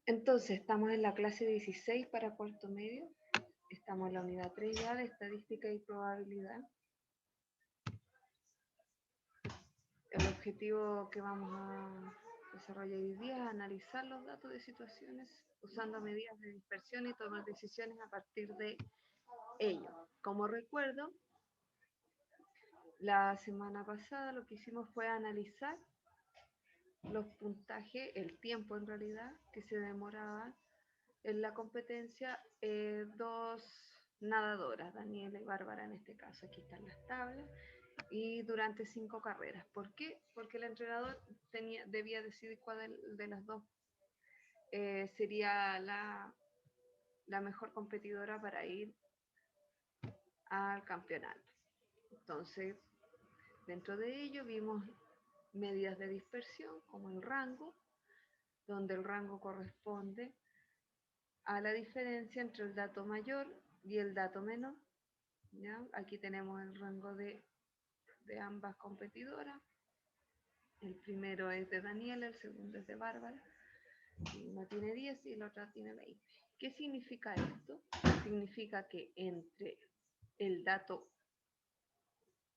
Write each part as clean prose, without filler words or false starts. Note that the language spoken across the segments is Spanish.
Entonces, estamos en la clase 16 para cuarto medio. Estamos en la unidad 3 ya de estadística y probabilidad. El objetivo que vamos a desarrollar hoy día es analizar los datos de situaciones usando medidas de dispersión y tomar decisiones a partir de ello. Como recuerdo, la semana pasada lo que hicimos fue analizar los puntajes, el tiempo en realidad, que se demoraba en la competencia dos nadadoras, Daniela y Bárbara en este caso. Aquí están las tablas. Y durante 5 carreras. ¿Por qué? Porque el entrenador debía decidir cuál de las dos sería la mejor competidora para ir al campeonato. Entonces, dentro de ello vimos medidas de dispersión como el rango, donde el rango corresponde a la diferencia entre el dato mayor y el dato menor. ¿Ya? Aquí tenemos el rango de ambas competidoras. El primero es de Daniela, el segundo es de Bárbara. Una tiene 10 y la otra tiene 20. ¿Qué significa esto? Significa que entre el dato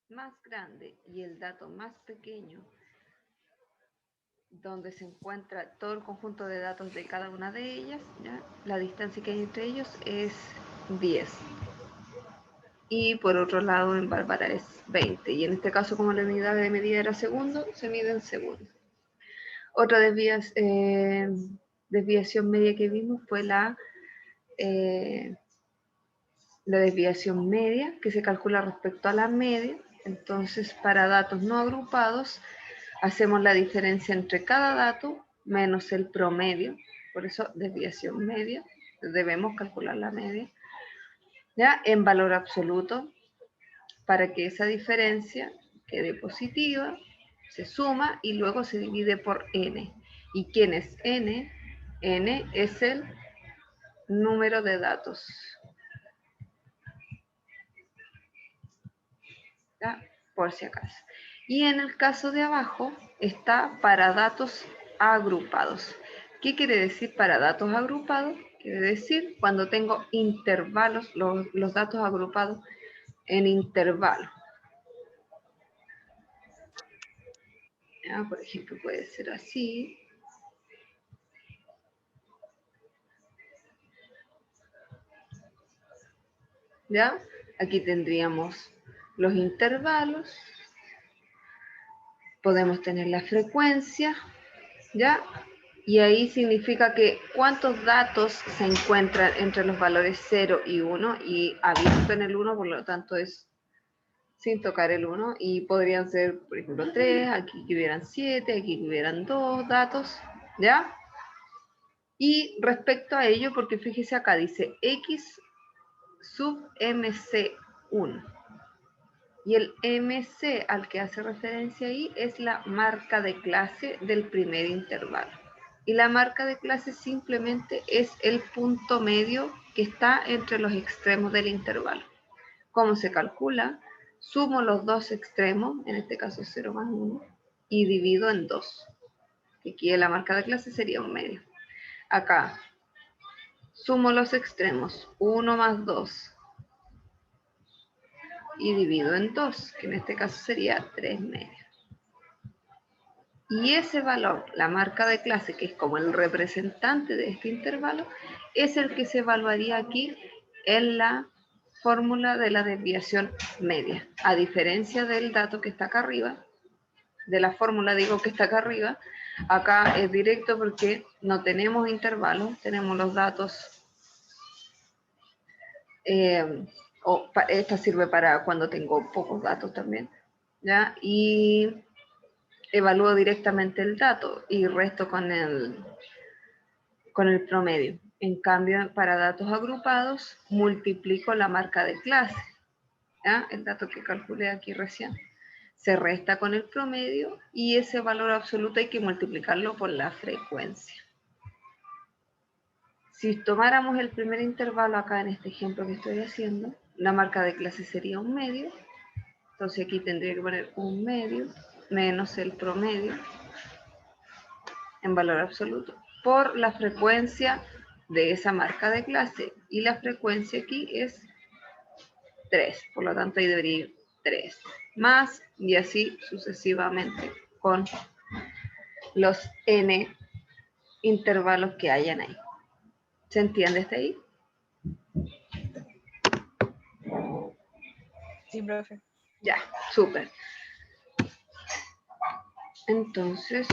más grande y el dato más pequeño, donde se encuentra todo el conjunto de datos de cada una de ellas, ¿ya? La distancia que hay entre ellos es 10. Y por otro lado en Bárbara es 20. Y en este caso, como la unidad de medida era segundo, se mide en segundos. Otra desviación media que vimos fue la desviación media, que se calcula respecto a la media. Entonces, para datos no agrupados, hacemos la diferencia entre cada dato menos el promedio. Por eso, desviación media, debemos calcular la media, ¿ya? En valor absoluto, para que esa diferencia quede positiva, se suma y luego se divide por n. ¿Y quién es n? N es el número de datos. ¿Ya? Por si acaso. Y en el caso de abajo está para datos agrupados. ¿Qué quiere decir para datos agrupados? Quiere decir cuando tengo intervalos, los datos agrupados en intervalos. ¿Ya? Por ejemplo, puede ser así. ¿Ya? Aquí tendríamos los intervalos. Podemos tener la frecuencia, ¿ya? Y ahí significa que cuántos datos se encuentran entre los valores 0 y 1 y abierto en el 1, por lo tanto es sin tocar el 1 y podrían ser, por ejemplo, 3, aquí que hubieran 7, aquí que hubieran 2 datos, ¿ya? Y respecto a ello, porque fíjese acá, dice X sub MC1. Y el MC al que hace referencia ahí es la marca de clase del primer intervalo. Y la marca de clase simplemente es el punto medio que está entre los extremos del intervalo. ¿Cómo se calcula? Sumo los dos extremos, en este caso 0 más 1, y divido en 2. Aquí la marca de clase sería un medio. Acá, sumo los extremos, 1 más 2, y divido en 2, que en este caso sería 3 medios. Y ese valor, la marca de clase, que es como el representante de este intervalo, es el que se evaluaría aquí en la fórmula de la desviación media. A diferencia del dato que está acá arriba, de la fórmula digo que está acá arriba, acá es directo porque no tenemos intervalos, tenemos los datos. Esta sirve para cuando tengo pocos datos también, ¿ya? Y evalúo directamente el dato y resto con el promedio. En cambio, para datos agrupados, multiplico la marca de clase, ¿ya? El dato que calculé aquí recién. Se resta con el promedio y ese valor absoluto hay que multiplicarlo por la frecuencia. Si tomáramos el primer intervalo acá en este ejemplo que estoy haciendo, la marca de clase sería un medio. Entonces aquí tendría que poner un medio menos el promedio en valor absoluto. por la frecuencia de esa marca de clase. Y la frecuencia aquí es 3, por lo tanto ahí debería ir 3 más, y así sucesivamente con los n intervalos que hayan ahí. ¿Se entiende hasta ahí? Sí, profe. Ya, súper. Entonces,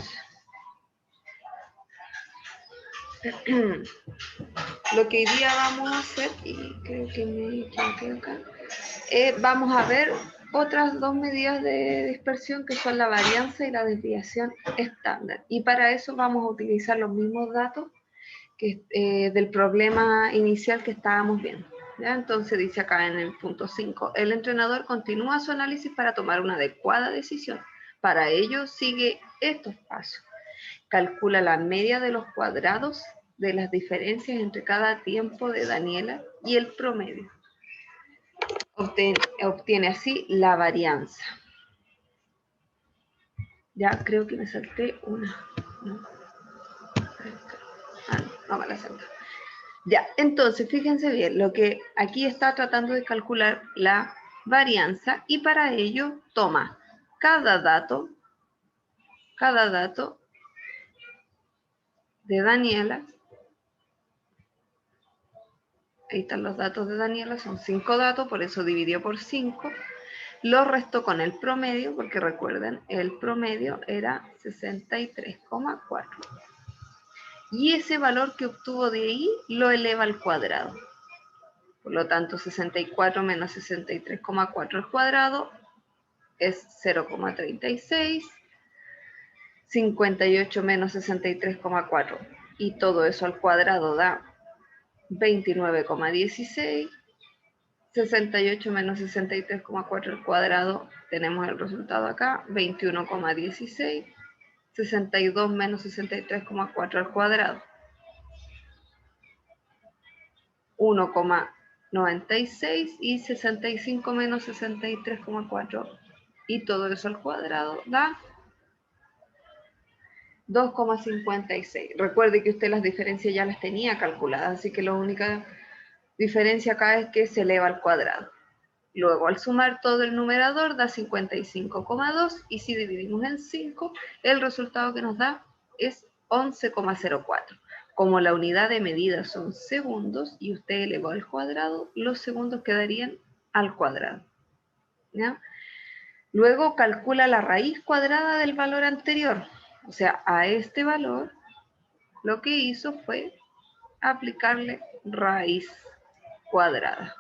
lo que hoy día vamos a hacer, y creo que me equivoqué acá, vamos a ver otras dos medidas de dispersión que son la varianza y la desviación estándar. Y para eso vamos a utilizar los mismos datos que, del problema inicial que estábamos viendo. ¿Ya? Entonces dice acá en el punto 5, el entrenador continúa su análisis para tomar una adecuada decisión. Para ello sigue estos pasos. Calcula la media de los cuadrados de las diferencias entre cada tiempo de Daniela y el promedio. Obtiene así la varianza. Ya creo que me salté una. ¿No? No me la salté. Ya, entonces fíjense bien, lo que aquí está tratando de calcular la varianza y para ello toma cada dato de Daniela. Ahí están los datos de Daniela, son 5 datos, por eso dividió por 5. Lo restó con el promedio, porque recuerden, el promedio era 63,4. Y ese valor que obtuvo de ahí lo eleva al cuadrado. Por lo tanto, 64 menos 63,4 al cuadrado es 0,36. 58 menos 63,4. Y todo eso al cuadrado da 29,16. 68 menos 63,4 al cuadrado, tenemos el resultado acá, 21,16. 62 menos 63,4 al cuadrado, 1,96, y 65 menos 63,4 y todo eso al cuadrado da 2,56. Recuerde que usted las diferencias ya las tenía calculadas, así que la única diferencia acá es que se eleva al cuadrado. Luego, al sumar todo el numerador da 55,2 y si dividimos en 5, el resultado que nos da es 11,04. Como la unidad de medida son segundos y usted elevó al cuadrado, los segundos quedarían al cuadrado. ¿Ya? Luego calcula la raíz cuadrada del valor anterior. O sea, a este valor lo que hizo fue aplicarle raíz cuadrada,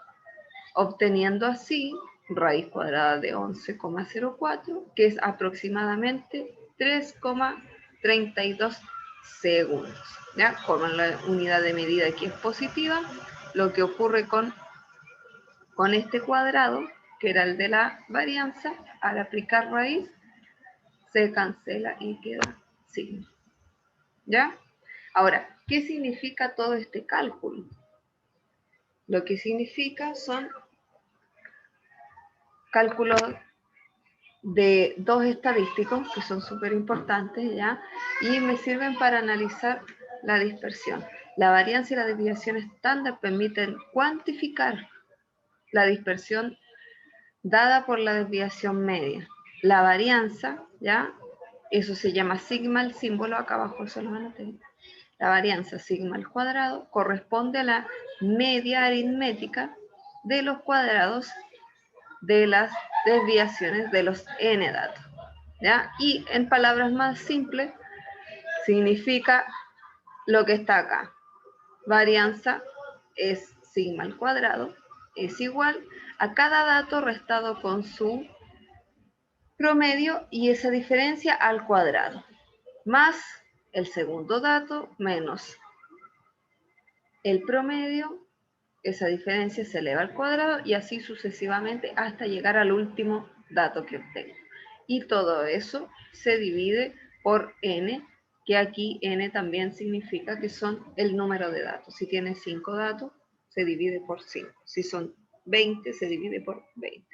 obteniendo así raíz cuadrada de 11,04, que es aproximadamente 3,32 segundos. ¿Ya? Como la unidad de medida aquí es positiva, lo que ocurre con este cuadrado, que era el de la varianza, al aplicar raíz, se cancela y queda signo. ¿Ya? Ahora, ¿qué significa todo este cálculo? Lo que significa son cálculos de dos estadísticos que son súper importantes, ¿ya? Y me sirven para analizar la dispersión. La varianza y la desviación estándar permiten cuantificar la dispersión dada por la desviación media. La varianza, ¿ya? Eso se llama sigma, el símbolo acá abajo, eso lo van a tener. La varianza sigma al cuadrado corresponde a la media aritmética de los cuadrados de las desviaciones de los n datos. ¿Ya? Y en palabras más simples, significa lo que está acá. Varianza es sigma al cuadrado, es igual a cada dato restado con su promedio y esa diferencia al cuadrado, más el segundo dato menos el promedio, esa diferencia se eleva al cuadrado y así sucesivamente hasta llegar al último dato que obtengo. Y todo eso se divide por n, que aquí n también significa que son el número de datos. Si tiene 5 datos, se divide por 5. Si son 20, se divide por 20.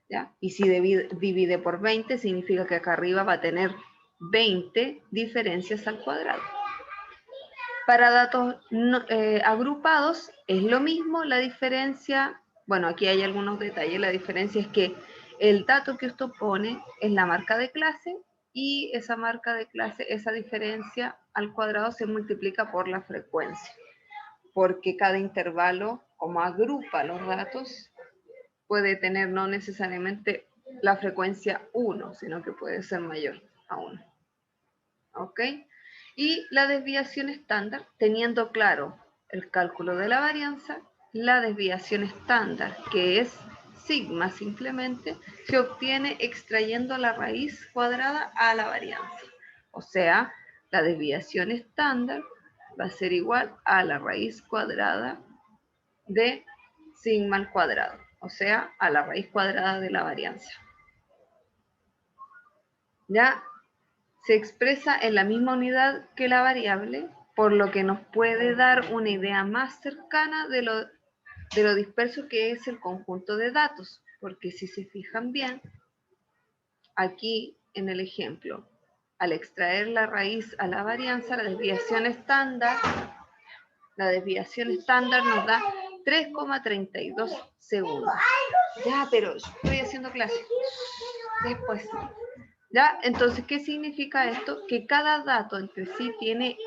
¿Ya? Y si divide por 20, significa que acá arriba va a tener 20 diferencias al cuadrado. Para datos agrupados es lo mismo, la diferencia, bueno, aquí hay algunos detalles, la diferencia es que el dato que usted pone es la marca de clase y esa marca de clase, esa diferencia al cuadrado se multiplica por la frecuencia, porque cada intervalo, como agrupa los datos, puede tener no necesariamente la frecuencia 1, sino que puede ser mayor a 1. ¿Ok? Y la desviación estándar, teniendo claro el cálculo de la varianza, la desviación estándar, que es sigma simplemente, se obtiene extrayendo la raíz cuadrada a la varianza. O sea, la desviación estándar va a ser igual a la raíz cuadrada de sigma al cuadrado, o sea, a la raíz cuadrada de la varianza. ¿Ya? Se expresa en la misma unidad que la variable, por lo que nos puede dar una idea más cercana de lo disperso que es el conjunto de datos, porque si se fijan bien, aquí en el ejemplo, al extraer la raíz a la varianza, la desviación estándar nos da 3,32 segundos. Ya, pero estoy haciendo clase. Después. ¿Ya? Entonces, ¿qué significa esto? Que cada dato entre sí tiene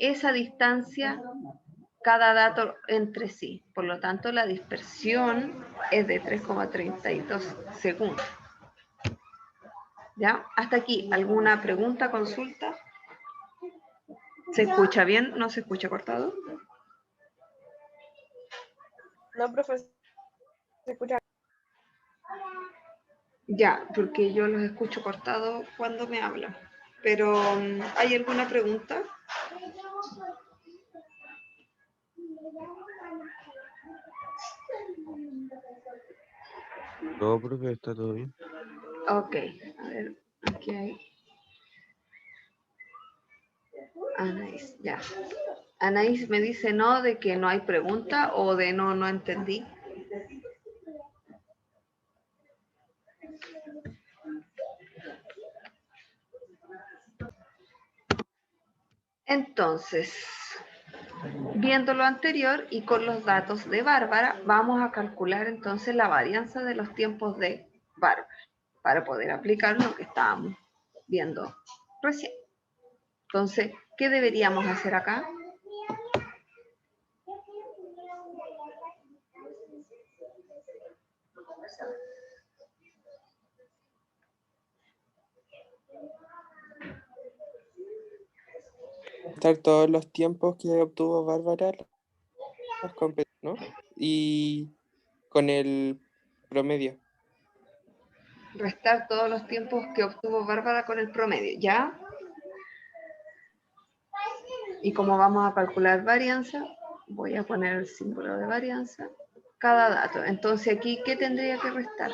esa distancia, cada dato entre sí. Por lo tanto, la dispersión es de 3,32 segundos. ¿Ya? Hasta aquí, ¿alguna pregunta, consulta? ¿Se escucha bien? ¿No se escucha cortado? No, profesor, se escucha. Ya, porque yo los escucho cortados cuando me hablan. Pero, ¿hay alguna pregunta? No, profe, está todo bien. Ok, a ver, aquí hay. Anaís, ya. Anaís me dice no, de que no hay pregunta o de no entendí. Entonces, viendo lo anterior y con los datos de Bárbara, vamos a calcular entonces la varianza de los tiempos de Bárbara para poder aplicar lo que estábamos viendo recién. Entonces, ¿qué deberíamos hacer acá? Estar todos los tiempos que obtuvo Bárbara, ¿no? Y con el promedio. Restar todos los tiempos que obtuvo Bárbara con el promedio, ¿ya? Y como vamos a calcular varianza, voy a poner el símbolo de varianza, cada dato. Entonces aquí, ¿qué tendría que restar?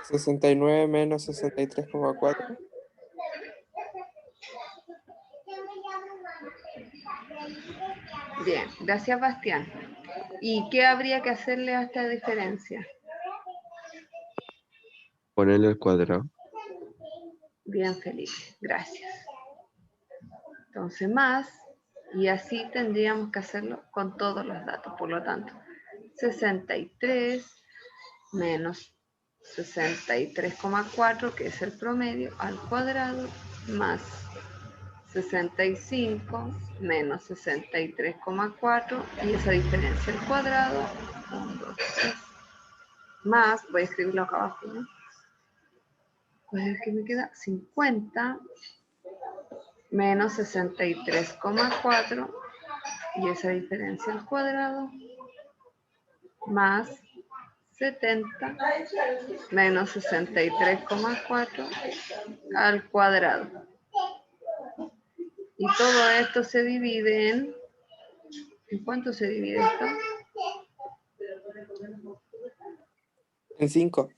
69 menos 63,4. Bien, gracias Bastián. ¿Y qué habría que hacerle a esta diferencia? Ponerle al cuadrado. Bien, Felipe, gracias. Entonces más, y así tendríamos que hacerlo con todos los datos. Por lo tanto, 63 menos 63,4, que es el promedio, al cuadrado, más 65 menos 63,4, y esa diferencia al cuadrado, 1, 2, 3, más, voy a escribirlo acá abajo, ¿no? Pues que me queda 50 menos 63,4, y esa diferencia al cuadrado, más 70 menos 63,4 al cuadrado. Y todo esto se divide ¿en cuánto se divide esto? En 5.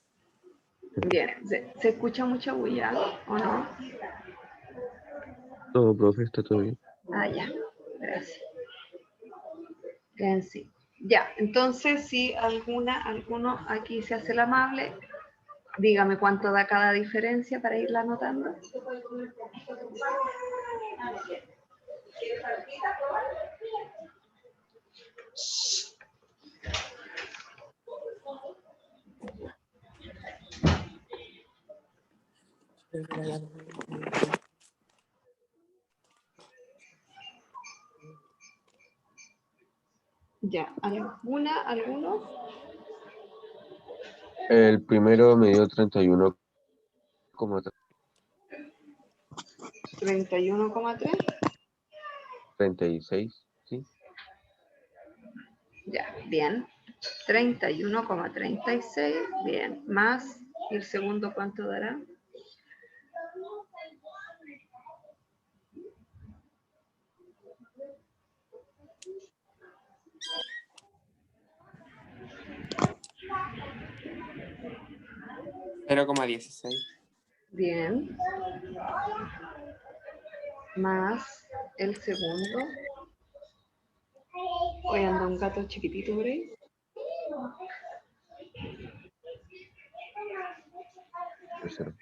Bien, ¿se escucha mucha bulla o no? No, profe, está todo bien. Ah, ya, gracias. En sí. Ya, entonces si alguno aquí se hace el amable, dígame cuánto da cada diferencia para irla anotando. Ya, ¿alguno? El primero me dio 31,36. 31,3. ¿Sí? Ya, bien. 31,36, bien. Más, ¿y el segundo cuánto dará? $0,16. Bien. Más el segundo. Hoy anda un gato chiquitito por ahí. Tercero.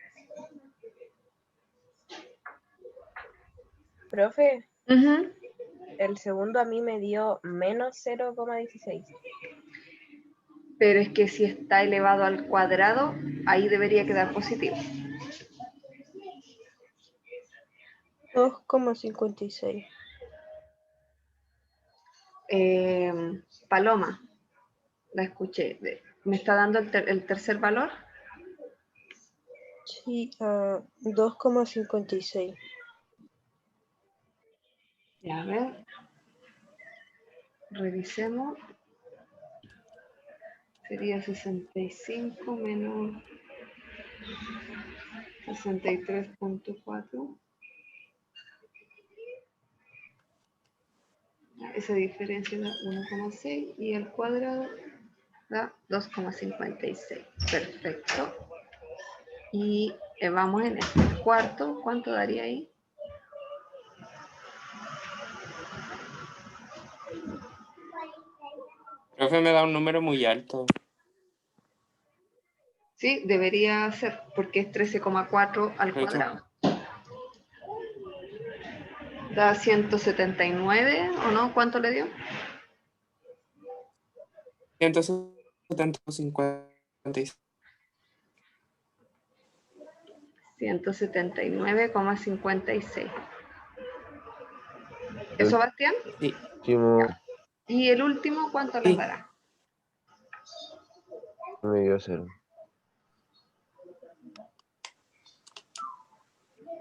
Profe, Ujú. el segundo a mí me dio menos 0,16. Pero es que si está elevado al cuadrado, ahí debería quedar positivo. 2,56. Paloma, la escuché. ¿Me está dando el tercer valor? Sí, 2,56. Ya, a ver. Revisemos. Sería 65 menos 63,4. Esa diferencia da 1,6 y el cuadrado da 2,56. Perfecto. Y vamos en el cuarto. ¿Cuánto daría ahí? Profe, me da un número muy alto. Sí, debería ser, porque es 13,4 al De hecho, cuadrado. Da 179, ¿o no? ¿Cuánto le dio? 170,56. 179,56. El ¿Eso, Bastián? Sí, último ¿Y el último cuánto les sí, dará? me dio 0.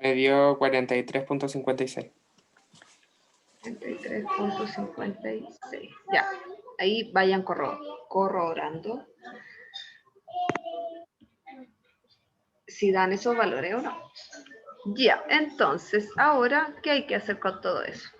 me dio 43,56. 33,56. Ya, ahí vayan corroborando si dan esos valores o no. Ya, entonces, ahora, ¿qué hay que hacer con todo eso?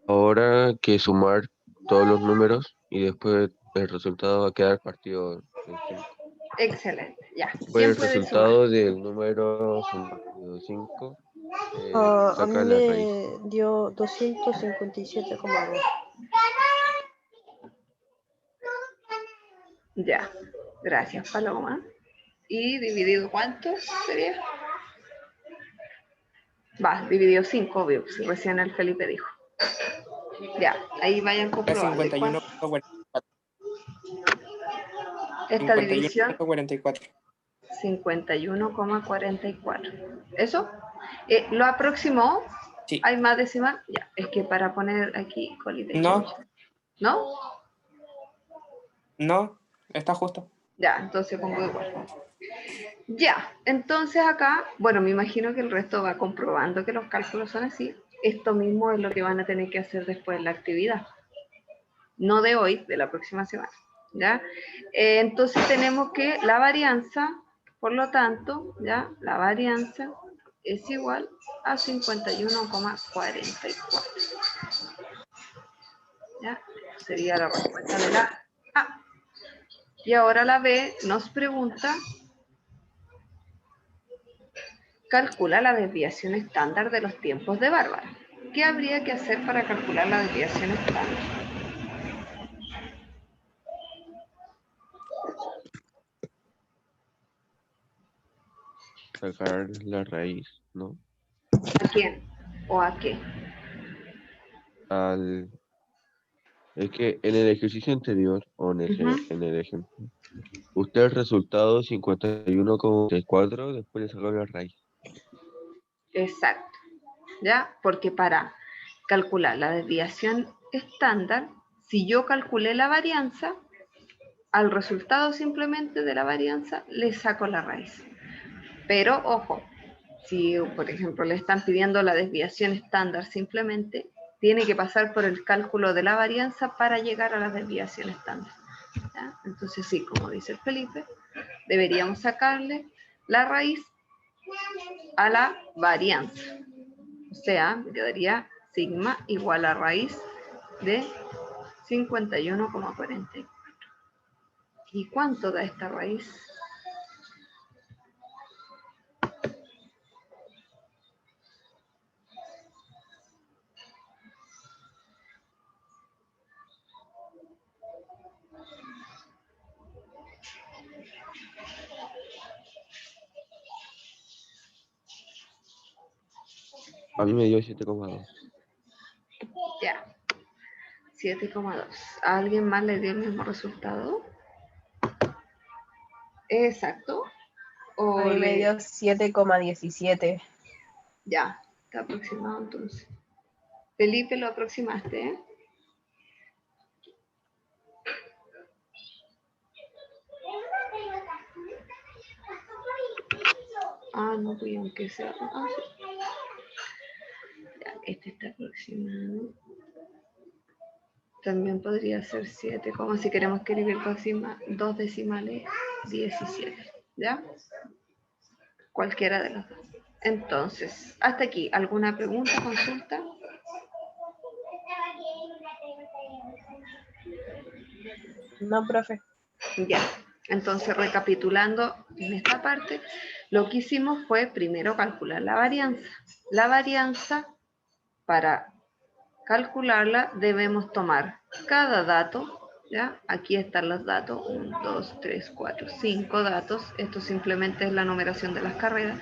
Ahora que sumar todos los números y después el resultado va a quedar partido en 5. Excelente, ya. Después ¿Quién el puede sumar? resultado del número sumado 5 A saca mí la raíz. me dio 257,2. Ya, gracias, Paloma. ¿Y dividido cuánto sería? Va, dividido 5, obvio, si recién el Felipe dijo. Ya, ahí vayan comprobando. 51,44. Esta división 51,44. 51,44. ¿Eso? ¿Lo aproximó? Sí. ¿Hay más decimal? Ya, es que para poner aquí colita y No, chancho. ¿No? no, está justo. Ya, entonces pongo igual. Ya, entonces acá, bueno, me imagino que el resto va comprobando que los cálculos son así. Esto mismo es lo que van a tener que hacer después en la actividad. No de hoy, de la próxima semana. ¿Ya? Entonces tenemos que la varianza, por lo tanto, ¿ya? La varianza es igual a 51,44. ¿Ya? sería la respuesta de la A. Y ahora la B nos pregunta, calcula la desviación estándar de los tiempos de Bárbara. ¿Qué habría que hacer para calcular la desviación estándar? Sacar la raíz, ¿no? ¿A quién o a qué? Es que en el ejercicio anterior, o en Ujú. en el ejemplo, usted el resultado 51,4, después le sacó la raíz. Exacto, ¿ya? Porque para calcular la desviación estándar, si yo calculé la varianza, al resultado simplemente de la varianza le saco la raíz. Pero, ojo, si por ejemplo le están pidiendo la desviación estándar simplemente, tiene que pasar por el cálculo de la varianza para llegar a la desviación estándar, ¿ya? Entonces sí, como dice el Felipe, deberíamos sacarle la raíz a la varianza. O sea, me quedaría sigma igual a raíz de 51,44. ¿Y cuánto da esta raíz? A mí me dio 7,2. Ya, 7,2. ¿A alguien más le dio el mismo resultado? Exacto. A mí me dio 7,17. Ya, está aproximado entonces. Felipe, lo aproximaste, ¿eh? Ah, no, pues aunque sea... Ah, sí. Ya, este está aproximado. También podría ser 7, como si queremos escribir dos decimales, 17, ¿ya? Cualquiera de los dos. Entonces, hasta aquí, ¿alguna pregunta, consulta? No, profe. Ya, entonces recapitulando en esta parte, lo que hicimos fue primero calcular la varianza. La varianza, para calcularla, debemos tomar cada dato, ¿ya? Aquí están los datos, 1, 2, 3, 4, 5 datos. Esto simplemente es la numeración de las carreras.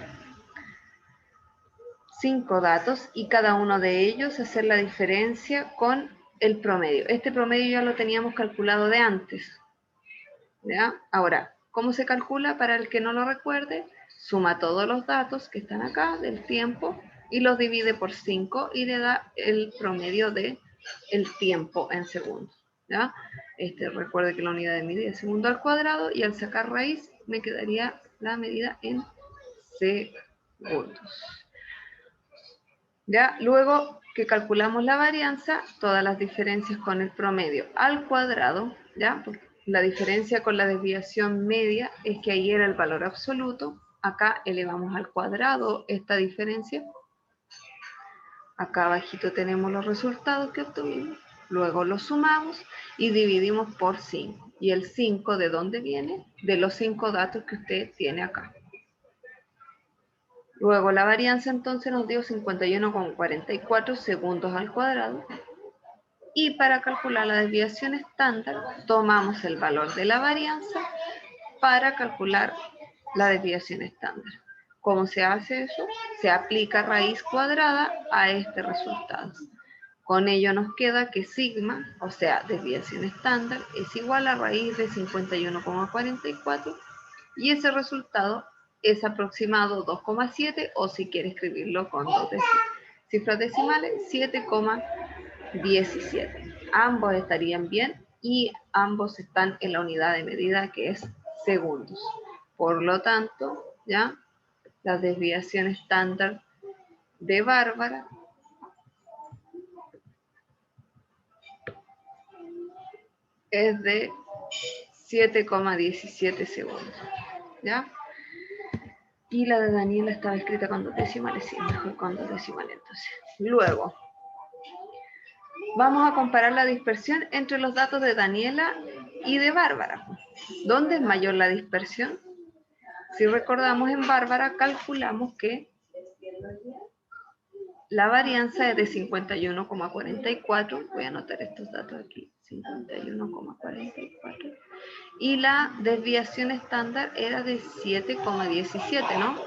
5 datos y cada uno de ellos hacer la diferencia con el promedio. Este promedio ya lo teníamos calculado de antes, ¿ya? Ahora, ¿cómo se calcula? Para el que no lo recuerde, suma todos los datos que están acá del tiempo y los divide por 5 y le da el promedio de el tiempo en segundos, ¿ya? Recuerde que la unidad de medida es segundo al cuadrado y al sacar raíz me quedaría la medida en segundos. ¿Ya? Luego que calculamos la varianza, todas las diferencias con el promedio al cuadrado, ¿ya? Porque la diferencia con la desviación media es que ahí era el valor absoluto, acá elevamos al cuadrado esta diferencia, acá abajito tenemos los resultados que obtuvimos, luego los sumamos y dividimos por 5. ¿Y el 5 de dónde viene? De los 5 datos que usted tiene acá. Luego la varianza entonces nos dio 51,44 segundos al cuadrado. Y para calcular la desviación estándar, tomamos el valor de la varianza para calcular la desviación estándar. ¿Cómo se hace eso? Se aplica raíz cuadrada a este resultado. Con ello nos queda que sigma, o sea, desviación estándar, es igual a raíz de 51,44 y ese resultado es aproximado 2,7 o si quiere escribirlo con dos cifras decimales, 7,17. Ambos estarían bien y ambos están en la unidad de medida que es segundos. Por lo tanto, ya la desviación estándar de Bárbara es de 7,17 segundos, ¿ya? Y la de Daniela estaba escrita con dos decimales, sí, mejor con dos decimales entonces. Luego, vamos a comparar la dispersión entre los datos de Daniela y de Bárbara. ¿Dónde es mayor la dispersión? Si recordamos, en Bárbara calculamos que la varianza es de 51,44. Voy a anotar estos datos aquí. 51,44. Y la desviación estándar era de 7,17, ¿no?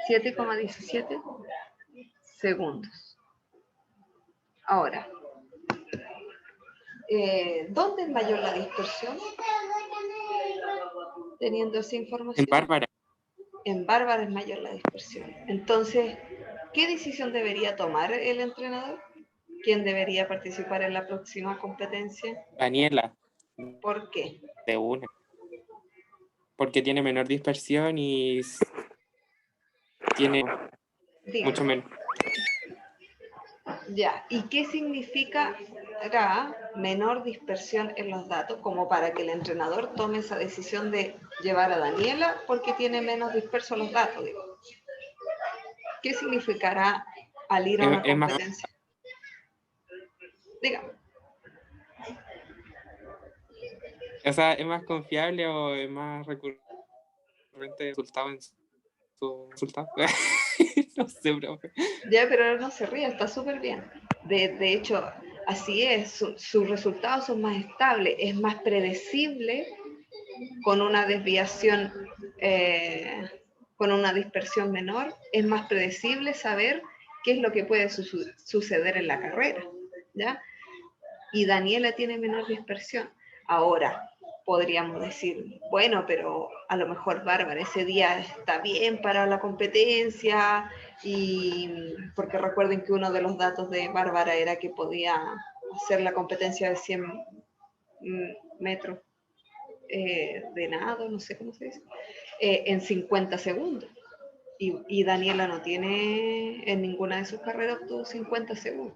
7,17 segundos. Ahora, ¿dónde es mayor la dispersión? Teniendo esa información. En Bárbara. En Bárbara es mayor la dispersión. Entonces, ¿qué decisión debería tomar el entrenador? ¿Quién debería participar en la próxima competencia? Daniela, ¿Por qué? de una. Porque tiene menor dispersión y tiene Diga. mucho menos. Ya, ¿y qué significa menor dispersión en los datos? Como para que el entrenador tome esa decisión de llevar a Daniela porque tiene menos dispersos los datos, digo. ¿Qué significará al ir a una Es más- competencia? Dígame. O sea, ¿es más confiable o es más recurrente el resultado en su resultado? No sé, profe. Ya, pero no se ría, está súper bien. De hecho, así es, sus resultados son más estables, es más predecible con una desviación, con una dispersión menor, es más predecible saber qué es lo que puede suceder en la carrera, ¿ya? Y Daniela tiene menor dispersión. Ahora, podríamos decir, bueno, pero a lo mejor Bárbara ese día está bien para la competencia, y porque recuerden que uno de los datos de Bárbara era que podía hacer la competencia de 100 metros de nado, no sé cómo se dice, en 50 segundos. Y Daniela no tiene, en ninguna de sus carreras obtuvo 50 segundos.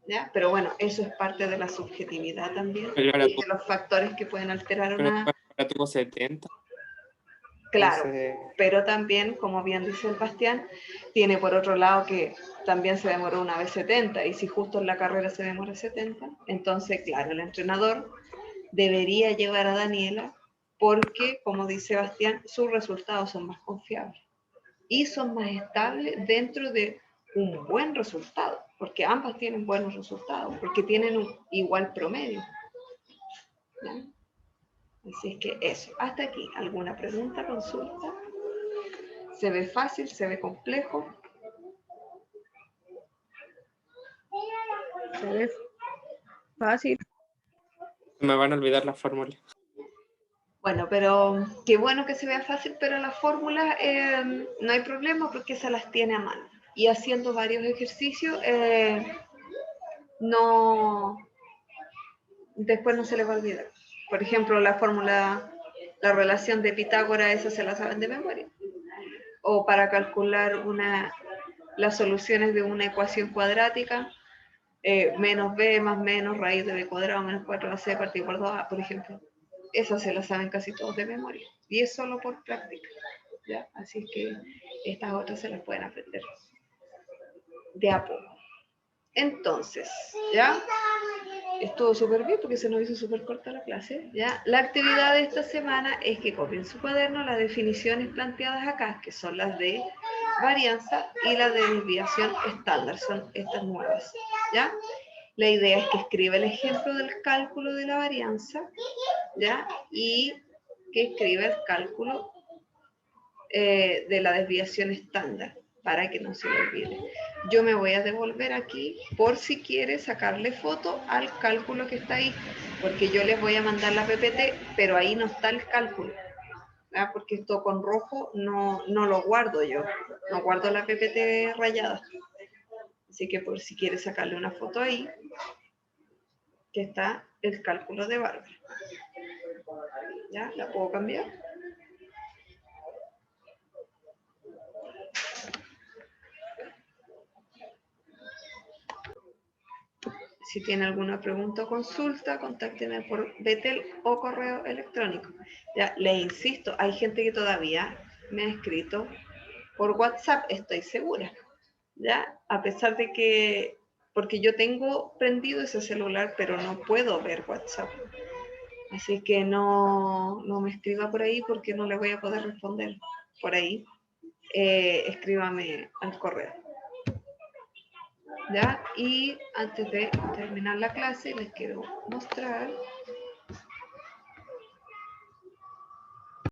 ¿Ya? Pero bueno, eso es parte de la subjetividad también, Pero ahora y de los factores que pueden alterar una... tuvo 70. Claro, Entonces, pero también, como bien dice el Bastián, tiene por otro lado que también se demoró una vez 70, y si justo en la carrera se demora 70, entonces, claro, el entrenador debería llevar a Daniela porque, como dice Bastián, sus resultados son más confiables y son más estables dentro de un buen resultado, porque ambas tienen buenos resultados, porque tienen un igual promedio. ¿Ya? Así es que eso, hasta aquí. ¿Alguna pregunta, consulta? ¿Se ve fácil? ¿Se ve complejo? Se ve fácil. me van a olvidar las fórmulas. Bueno, pero qué bueno que se vea fácil, pero las fórmulas no hay problema porque se las tiene a mano. Y haciendo varios ejercicios, después no se les va a olvidar. Por ejemplo, la fórmula, la relación de Pitágoras, esa se la saben de memoria. O para calcular las soluciones de una ecuación cuadrática, menos b más menos raíz de b cuadrado menos 4ac partido por 2a, por ejemplo. Esas se las saben casi todos de memoria. Y es solo por práctica, ¿ya? Así que estas otras se las pueden aprender de a poco. Entonces, ¿ya? Estuvo súper bien porque se nos hizo súper corta la clase, ¿ya? La actividad de esta semana es que copien su cuaderno las definiciones planteadas acá, que son las de varianza y las de desviación estándar, son estas nuevas, ¿ya? La idea es que escriba el ejemplo del cálculo de la varianza, ¿ya? Y que escriba el cálculo de la desviación estándar, para que no se le olvide. Yo me voy a devolver aquí por si quiere sacarle foto al cálculo que está ahí, porque yo les voy a mandar la PPT, pero ahí no está el cálculo, ¿verdad? Porque esto con rojo no lo guardo yo, no guardo la PPT rayada. Así que por si quiere sacarle una foto ahí, que está el cálculo de Bárbara. ¿Ya? ¿La puedo cambiar? Si tiene alguna pregunta o consulta, contáctenme por Betel o correo electrónico. Ya, les insisto, hay gente que todavía me ha escrito por WhatsApp, estoy segura. ¿ya? A pesar de que, porque yo tengo prendido ese celular, pero no puedo ver WhatsApp. Así que no me escriba por ahí porque no le voy a poder responder por ahí. Escríbame al correo. ¿Ya? Y antes de terminar la clase les quiero mostrar